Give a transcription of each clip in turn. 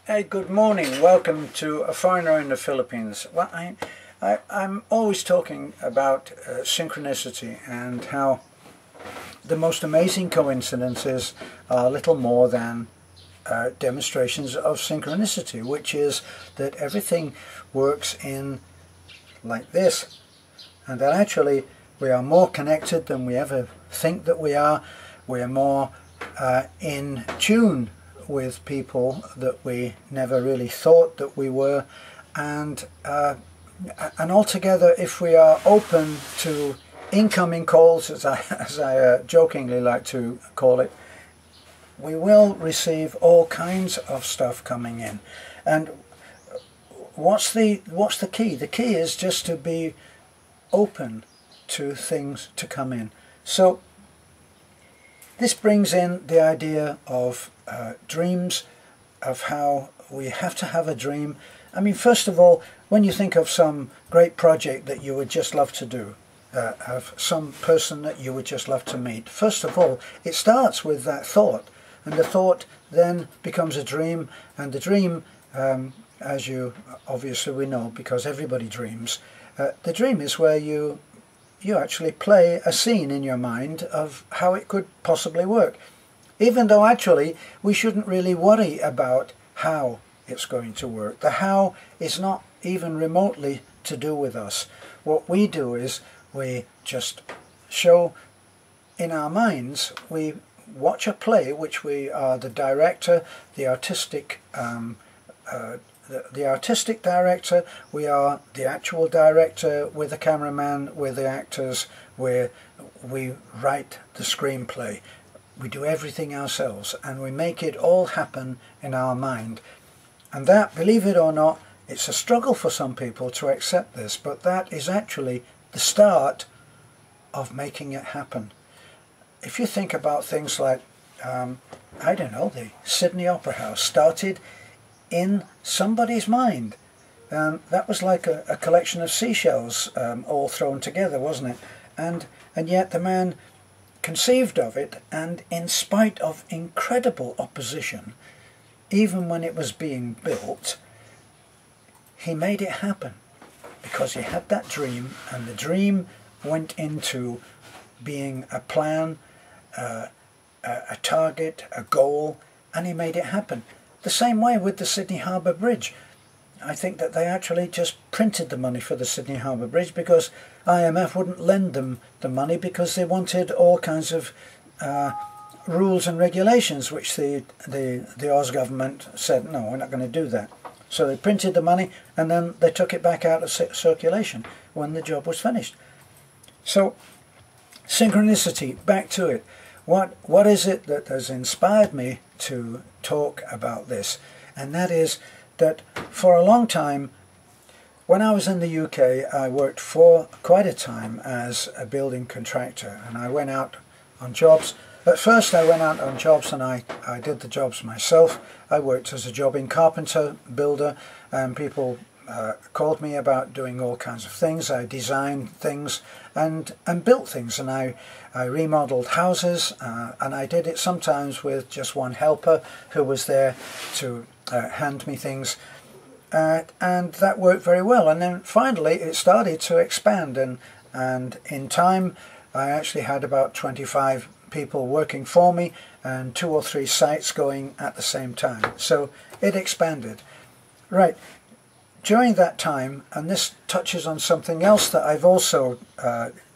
Hey, good morning. Welcome to A Foreigner in the Philippines. Well, I'm always talking about synchronicity and how the most amazing coincidences are little more than demonstrations of synchronicity, which is that everything works in like this, and that actually we are more connected than we ever think that we are. We are more in tune with people that we never really thought that we were, and altogether, if we are open to incoming calls, as I jokingly like to call it, we will receive all kinds of stuff coming in. And what's the key? The key is just to be open to things to come in. So this brings in the idea of dreams, of how we have to have a dream. I mean, first of all, when you think of some great project that you would just love to do, of some person that you would just love to meet, first of all, it starts with that thought, and the thought then becomes a dream, and the dream, as you obviously we know, because everybody dreams, the dream is where you actually play a scene in your mind of how it could possibly work, even though actually we shouldn't really worry about how it's going to work. The how is not even remotely to do with us. What we do is we just show in our minds, we watch a play which we are the director, the artistic the artistic director, we are the actual director with the cameraman, with the actors, where we write the screenplay. We do everything ourselves, and we make it all happen in our mind. And that, believe it or not, it's a struggle for some people to accept this, but that is actually the start of making it happen. If you think about things like, I don't know, the Sydney Opera House started in somebody's mind. That was like a collection of seashells all thrown together, wasn't it? And yet the man conceived of it, and in spite of incredible opposition, even when it was being built, he made it happen because he had that dream, and the dream went into being a plan, a target, a goal, and he made it happen. The same way with the Sydney Harbour Bridge. I think that they actually just printed the money for the Sydney Harbour Bridge because IMF wouldn't lend them the money because they wanted all kinds of rules and regulations, which the Oz government said, no, we're not going to do that. So they printed the money, and then they took it back out of circulation when the job was finished. So synchronicity, back to it. What is it that has inspired me to talk about this? And that is that for a long time, when I was in the UK, I worked for quite a time as a building contractor, and I went out on jobs. At first I went out on jobs and I did the jobs myself. I worked as a jobbing carpenter, builder, and people called me about doing all kinds of things. I designed things and built things, and I remodeled houses, and I did it sometimes with just one helper who was there to hand me things, and that worked very well. And then finally it started to expand, and in time I actually had about 25 people working for me and 2 or 3 sites going at the same time. So it expanded. Right. During that time, and this touches on something else that I've also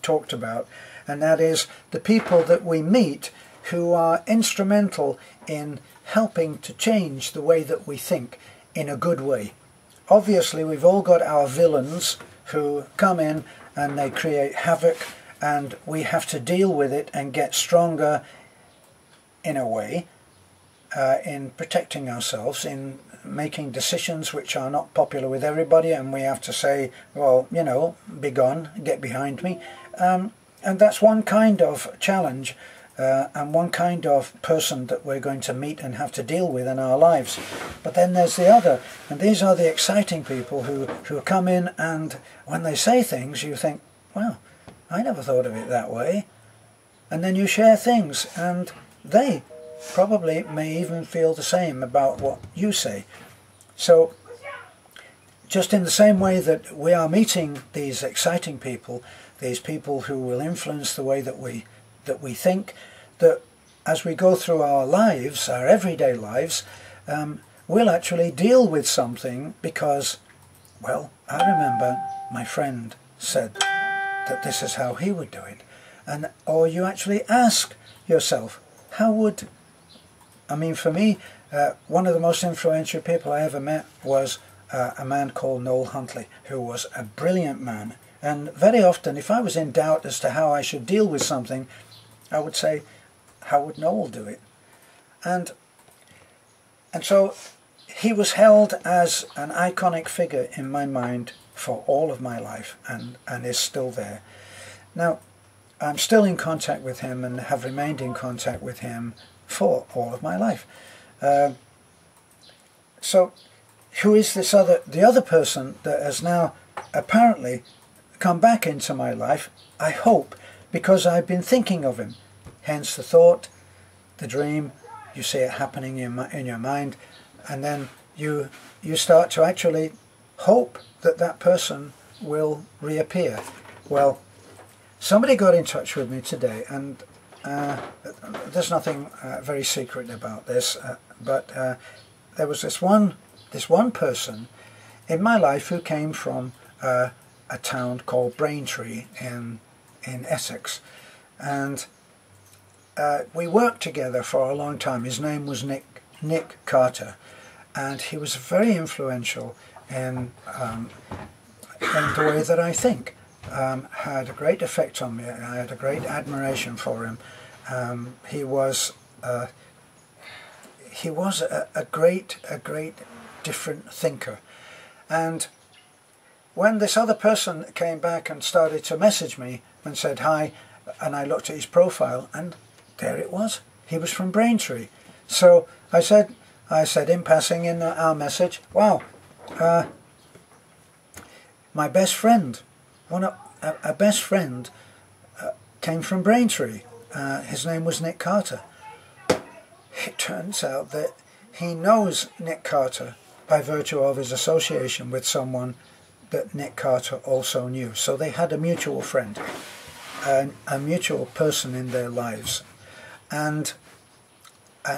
talked about, and that is the people that we meet who are instrumental in helping to change the way that we think in a good way. Obviously, we've all got our villains who come in and they create havoc, and we have to deal with it and get stronger in a way, in protecting ourselves, in making decisions which are not popular with everybody, and we have to say, well, you know, be gone, get behind me. And that's one kind of challenge and one kind of person that we're going to meet and have to deal with in our lives. But then there's the other, and these are the exciting people who come in, and when they say things you think, well, I never thought of it that way. And then you share things, and they probably may even feel the same about what you say. So just in the same way that we are meeting these exciting people, these people who will influence the way that we think, that as we go through our lives, our everyday lives, we'll actually deal with something because, well, I remember my friend said that this is how he would do it. And or you actually ask yourself, how would, I mean, for me, one of the most influential people I ever met was a man called Noel Huntley, who was a brilliant man. And very often, if I was in doubt as to how I should deal with something, I would say, how would Noel do it? And so he was held as an iconic figure in my mind for all of my life, and is still there. Now, I'm still in contact with him and have remained in contact with him for all of my life. So who is the other person that has now apparently come back into my life, I hope, because I've been thinking of him. Hence the thought, the dream, you see it happening in your mind, and then you start to actually hope that that person will reappear. Well, somebody got in touch with me today, and there's nothing very secret about this, but there was this one person in my life who came from a town called Braintree in Essex, and we worked together for a long time. His name was Nick Carter, and he was very influential in the way that I think. Had a great effect on me. I had a great admiration for him. He was a great different thinker. And when this other person came back and started to message me and said hi, and I looked at his profile, and there it was. He was from Braintree. So I said in passing in our message, wow, my best friend, a best friend came from Braintree. His name was Nick Carter. It turns out that he knows Nick Carter by virtue of his association with someone that Nick Carter also knew. So they had a mutual friend, a mutual person in their lives. And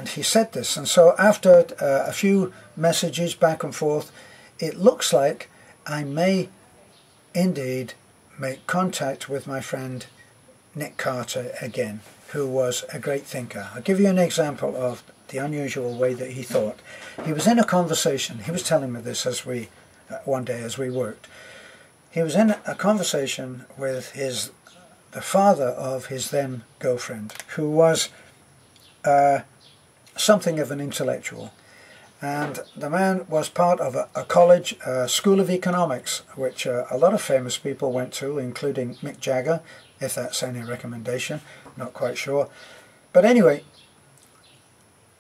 he said this, and so after a few messages back and forth, it looks like I may indeed make contact with my friend Nick Carter again, who was a great thinker. I'll give you an example of the unusual way that he thought. He was in a conversation, he was telling me this as one day as we worked. He was in a conversation with the father of his then girlfriend, who was something of an intellectual. And the man was part of a college, school of economics, which a lot of famous people went to, including Mick Jagger, if that's any recommendation, not quite sure. But anyway,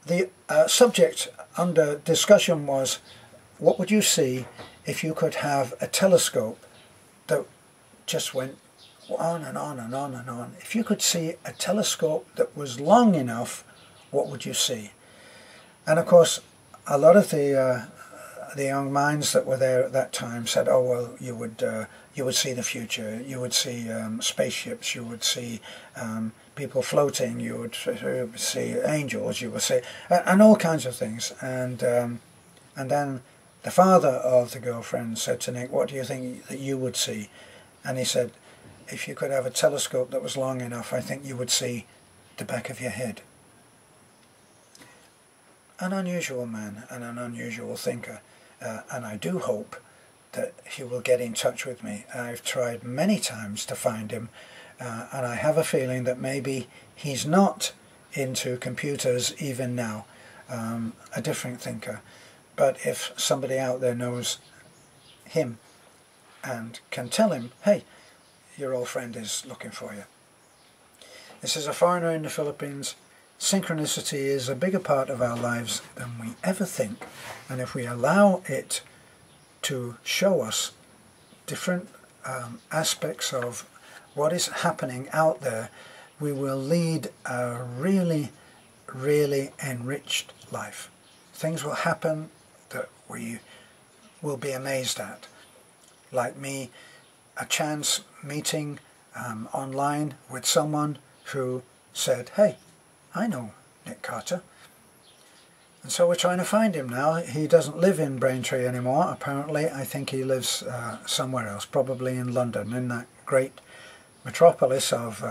the subject under discussion was, what would you see if you could have a telescope that just went on and on and on and on? If you could see a telescope that was long enough, what would you see? And of course, a lot of the young minds that were there at that time said, "Oh well, you would see the future. You would see spaceships. You would see people floating. You would see angels. You would see and all kinds of things." And then the father of the girlfriend said to Nick, "What do you think that you would see?" And he said, "If you could have a telescope that was long enough, I think you would see the back of your head." An unusual man and an unusual thinker, and I do hope that he will get in touch with me. I've tried many times to find him, and I have a feeling that maybe he's not into computers even now, a different thinker. But if somebody out there knows him and can tell him, "Hey, your old friend is looking for you." This is a foreigner in the Philippines. Synchronicity is a bigger part of our lives than we ever think, and if we allow it to show us different aspects of what is happening out there, we will lead a really, really enriched life. Things will happen that where you will be amazed at. Like me, a chance meeting online with someone who said, "Hey, I know Nick Carter." And so we're trying to find him now. He doesn't live in Braintree anymore, apparently. I think he lives somewhere else, probably in London, in that great metropolis of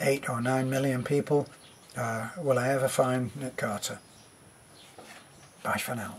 8 or 9 million people. Will I ever find Nick Carter? Bye for now.